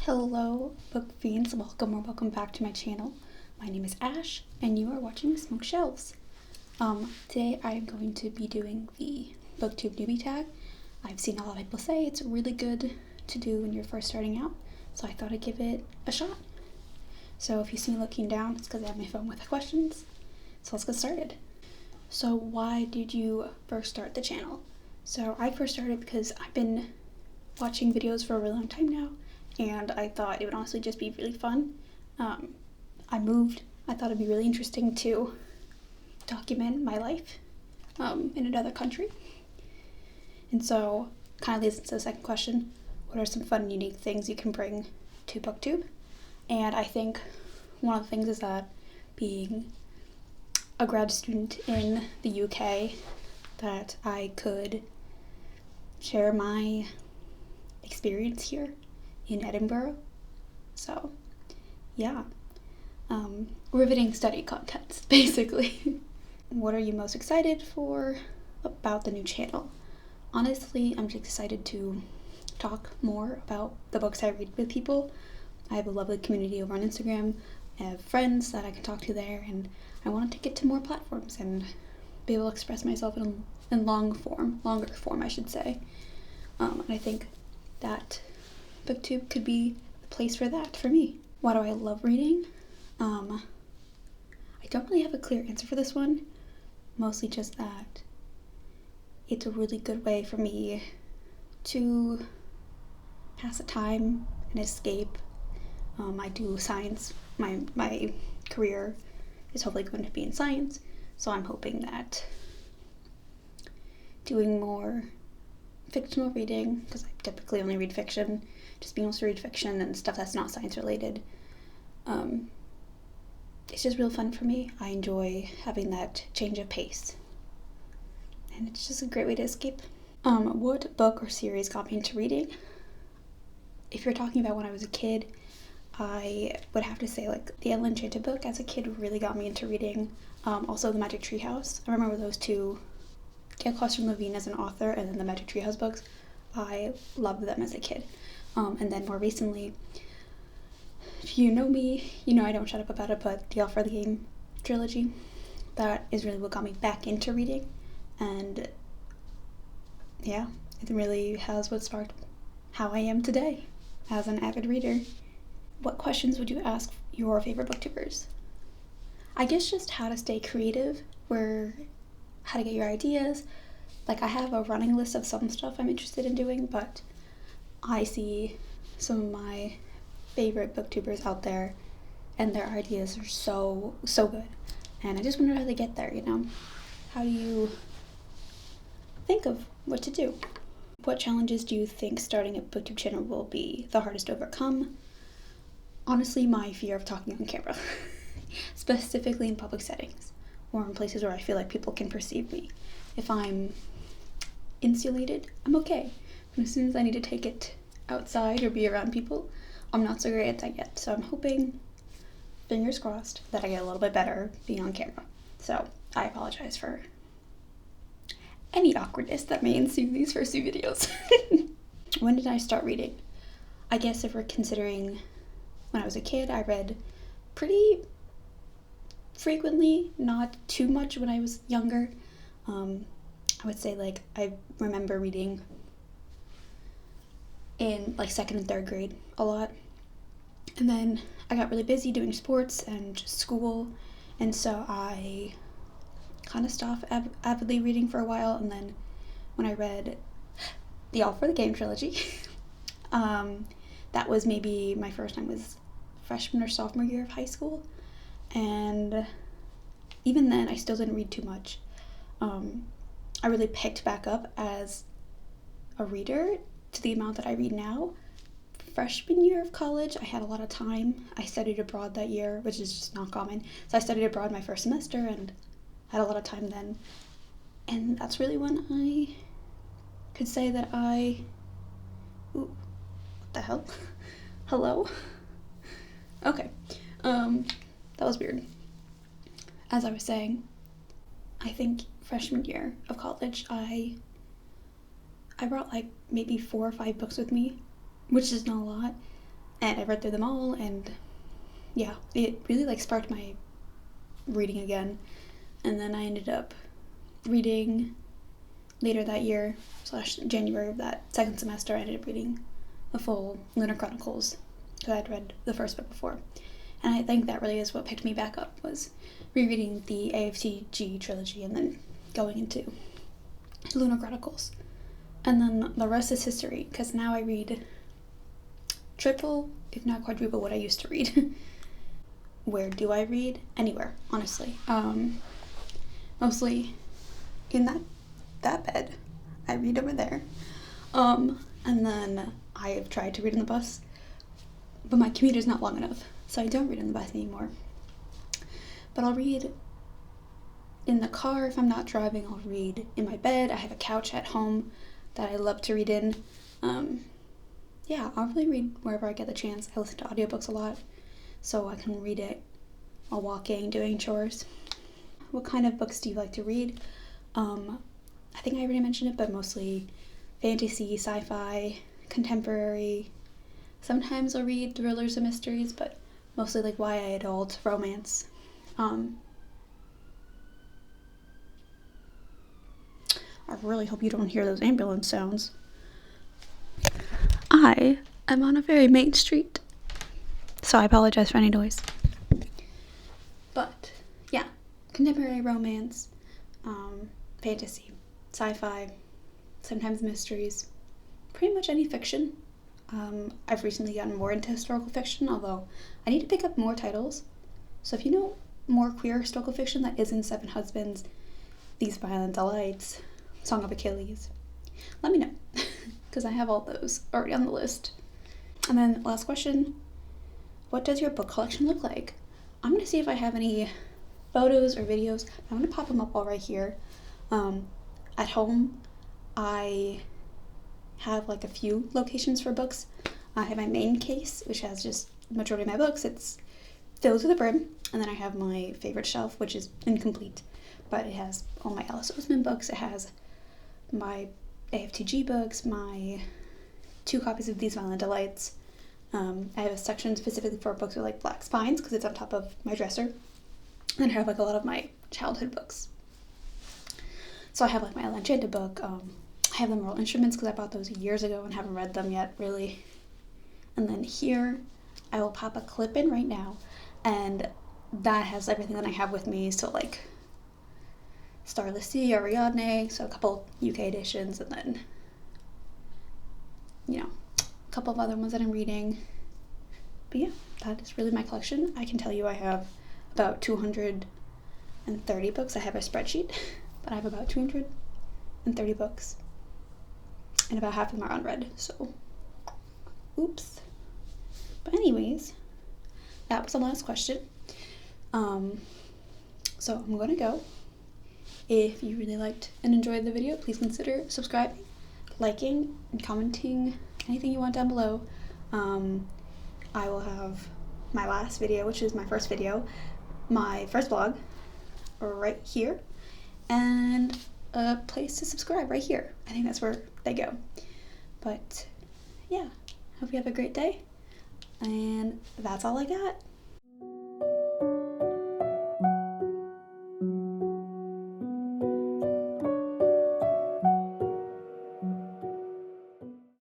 Hello, book fiends. Welcome back to my channel. My name is Ash, and you are watching Smoke Shelves. Today I'm going to be doing the BookTube newbie tag. I've seen a lot of people say it's really good to do when you're first starting out, so I thought I'd give it a shot. So if you see me looking down, it's because I have my phone with questions. So let's get started. So why did you first start the channel? So I first started because I've been watching videos for a really long time now, and I thought it would honestly just be really fun. I moved. I thought it'd be really interesting to document my life in another country. And so kind of leads into the second question: what are some fun and unique things you can bring to BookTube? And I think one of the things is that being a grad student in the UK, that I could share my experience here in Edinburgh. So yeah, riveting study contents basically. What are you most excited for about the new channel? Honestly, I'm just excited to talk more about the books I read with people. I have a lovely community over on Instagram. I have friends that I can talk to there, and I wanted to get to more platforms and be able to express myself in longer form, I should say. And I think that BookTube could be the place for that for me. Why do I love reading? I don't really have a clear answer for this one. Mostly just that it's a really good way for me to pass the time and escape. I do science. My career is hopefully going to be in science, so I'm hoping that doing more fictional reading, because I typically only read fiction, just being able to read fiction and stuff that's not science related, it's just real fun for me. I enjoy having that change of pace, and it's just a great way to escape. What book or series got me into reading? If you're talking about when I was a kid, I would have to say like the Ella Enchanted book as a kid really got me into reading. Also the Magic Tree House. I remember those two. Gail Cluster Levine as an author, and then the Magic Tree House books. I loved them as a kid. And then more recently, if you know me, you know I don't shut up about it, but the All for the Game trilogy, that is really what got me back into reading. And yeah, it really has what sparked how I am today as an avid reader. What questions would you ask your favorite booktubers? I guess just how to stay creative, how to get your ideas. Like, I have a running list of some stuff I'm interested in doing, but I see some of my favorite booktubers out there, and their ideas are so good. And I just wonder how they get there, How do you think of what to do? What challenges do you think starting a BookTube channel will be the hardest to overcome? Honestly, my fear of talking on camera, specifically in public settings, or in places where I feel like people can perceive me. If I'm insulated, I'm okay. But as soon as I need to take it outside or be around people, I'm not so great at that yet. So I'm hoping, fingers crossed, that I get a little bit better being on camera. So I apologize for any awkwardness that may ensue these first few videos. When did I start reading? I guess if we're considering when I was a kid, I read pretty frequently, not too much when I was younger. I would say like I remember reading in like 2nd and 3rd grade a lot, and then I got really busy doing sports and school, and so I kind of stopped avidly reading for a while. And then when I read the All for the Game trilogy, that was maybe my first time was freshman or sophomore year of high school, and even then I still didn't read too much. I really picked back up as a reader to the amount that I read now. Freshman year of college, I had a lot of time. I studied abroad that year, which is just not common. So I studied abroad my first semester and had a lot of time then. And that's really when I could say that ooh, what the hell? Hello? Okay. That was weird. As I was saying, I think freshman year of college, I brought like maybe 4 or 5 books with me, which is not a lot. and I read through them all, and yeah, it really like sparked my reading again. And then I ended up reading later that year / January of that second semester. I ended up reading the full Lunar Chronicles because I'd read the first book before, and I think that really is what picked me back up, was rereading the AFTG trilogy and then going into Lunar Chronicles. And then the rest is history, because now I read triple, if not quadruple, what I used to read. Where do I read? Anywhere, honestly. Mostly in that bed. I read over there. And then I have tried to read in the bus, but my commute is not long enough, so I don't read in the bus anymore. But I'll read in the car if I'm not driving. I'll read in my bed. I have a couch at home that I love to read in. Yeah, I'll really read wherever I get the chance. I listen to audiobooks a lot, so I can read it while walking, doing chores. What kind of books do you like to read? I think I already mentioned it, but mostly fantasy, sci-fi, contemporary. Sometimes I'll read thrillers and mysteries, but mostly like YA, adult, romance. I really hope you don't hear those ambulance sounds. I am on a very main street, so I apologize for any noise. But yeah, contemporary romance, fantasy, sci-fi, sometimes mysteries, pretty much any fiction. I've recently gotten more into historical fiction, although I need to pick up more titles. So if you know more queer historical fiction that isn't Seven Husbands, These Violent Delights, Song of Achilles, let me know, because I have all those already on the list. And then last question, what does your book collection look like? I'm going to see if I have any photos or videos. I'm going to pop them up all right here. At home, I have like a few locations for books. I have my main case, which has just the majority of my books. It's filled to the brim. And then I have my favorite shelf, which is incomplete, but it has all my Alice Oseman books. It has my AFTG books, my 2 copies of These Violent Delights. I have a section specifically for books with like black spines because it's on top of my dresser. And I have like a lot of my childhood books. So I have like my Ella Enchanted book. I have the Moral Instruments because I bought those years ago and haven't read them yet, really. And then here, I will pop a clip in right now, and that has everything that I have with me. So like Starless Sea, Ariadne, so a couple UK editions, and then, you know, a couple of other ones that I'm reading. But yeah, that is really my collection. I can tell you I have about 230 books. I have a spreadsheet, but I have about 230 books, and about half of them are unread, so oops. But anyways, that was the last question. So I'm gonna go. If you really liked and enjoyed the video, please consider subscribing, liking, and commenting anything you want down below. I will have my last video, which is my first video, my first vlog, right here, and a place to subscribe right here. I think that's where they go. But yeah, hope you have a great day, and that's all I got.